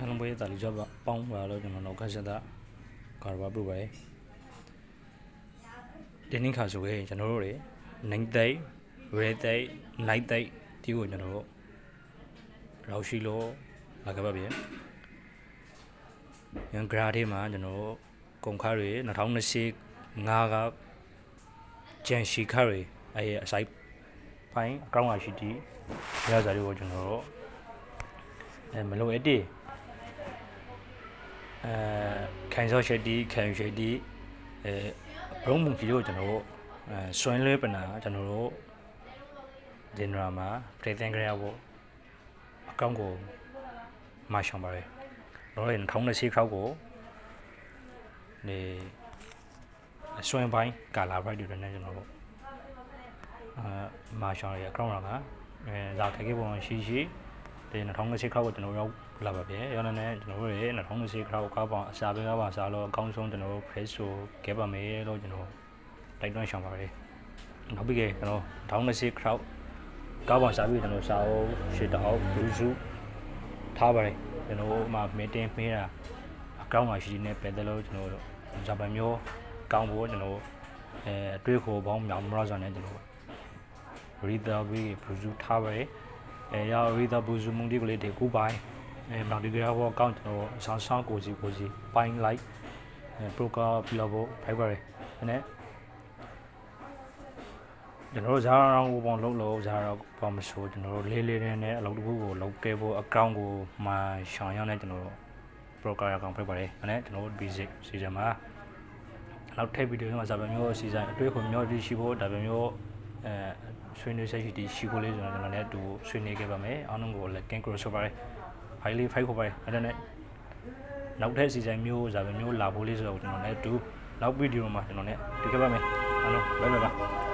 အားလုံးပဲတာလီကြပါပေါင်းပါလို့ကျွန်တော်နောက်ကဆက်တာကာရဘာပြုတ်ပါတယ်ဒီနေ့ခါဆိုရင်ကျွန်တော်တို့တွေနိုင်သိက်ရဲသိက်နိုင်သိက်ဒီကိုကျွန်တော်တို့ရောက်ရှိလို့လာခဲ့ပါပြီရန်ဂရာထဲမှာကျွန်တော်တို့ကုန်ခါတွေ2025ကဂျန်ရှီခါတွေအဆိုင်ပိုင်းအကောင့်အရှိတီရစားတွေကိုကျွန်တော်တို့မလို့အတေးခံစောရှိတီခံရှိတီဘုံမူကြီးတို့ကျွန်တော်တို့ဆွမ်းလွဲပနာကျွန်တော်တို့ဂျင်ဒရာမှာပြည်သင်ကြရဖို့အကောင့်ကိုမရှောင်ပါရယ်တော့ရင်2020ခေါက်ကိုနေဆွမ်းပိုင်းကာလာဘရိုက်တွေနဲ့ကျွန်တော်တို့မရှောင်ရအကောင့်ကဇာတ်ကေပုံရှိဒီ2020ခေါက်ကိုကျွန်တော်ရောက်လာပါပြီရောနဲ့ကျွန်တော်တို့ရေ2020ခေါက်ကောက်ပေါင်းအစာပေးပါစားလို့အကောင်းဆုံးကျွန်တော်တို့ fresh ဆိုခဲ့ပါမယ်လို့ကျွန်တော်တိုက်တွန်းရှောင်ပါရယ်နောက်ပြီးကျွန်တော်2020ခေါက်ကောက်ပေါင်းစားပြီးကျွန်တော်စာအုပ်ရှစ်တောက်ဘူးစုထားပါရယ်ကျွန်တော်မှမင်းတင်မေးတာအကောင့်ကရှိနေပဲတယ်လို့ကျွန်တော်တို့ဂျပန်မျိုးကောင်းဖို့ကျွန်တော်အတွေ့အခေါ်ပေါင်းမြောင်မရစွာနဲ့ကျွန်တော်ရီတာဘီဘူးစုထားပါရယ်ရာရီတာဘူးစုမုန်ဒီကလေးတွေကိုပိုင်းနောက်ဒီကရဘောကောင့်ကျွန်တော်ဆောင်းကိုစီပိုင်းလိုက်ပရိုကာပီလာဘောဖိုက်ပါရယ်နဲ့ကျွန်တော်တို့ဇာရောင်းကိုပေါင်းလုံးဇာရောပေါင်းမဆိုကျွန်တော်တို့လေးနဲ့အလုပ်တစ်ခုကိုလုပ်ခဲ့ဖို့အကောင့်ကိုမှရှောင်ရောက်နေကျွန်တော်တို့ပရိုကာအကောင့်ဖိုက်ပါရယ်နဲ့ကျွန်တော်တို့ basic စီဇန်မှာနောက်ထပ်ဗီဒီယိုမှာဇာပြန်မျိုးစီဇန်အတွေ့အခေါ်မျိုးဒီရှိဖို့ဒါပြန်မျိုးဆွေးနွေးဆက်ရှိတီရှိဖို့လေးကျွန်တော်လည်းအတူဆွေးနွေးခဲ့ပါမယ်အားလုံးကိုလည်းကင်ကရိုဆိုပါရယ်ဖိုင်လေးဖိုက်ခေါ်ပါရယ်အဲ့ဒါနဲ့နောက်ထပ်စီဇန်မျိုးဇာပြန်မျိုးလာဖို့လေးဆိုတော့ကျွန်တော်လည်းအတူနောက်ဗီဒီယိုမှာကျွန်တော်လည်းတွေ့ခဲ့ပါမယ်အားလုံးဘိုင်ဘိုင်ပါ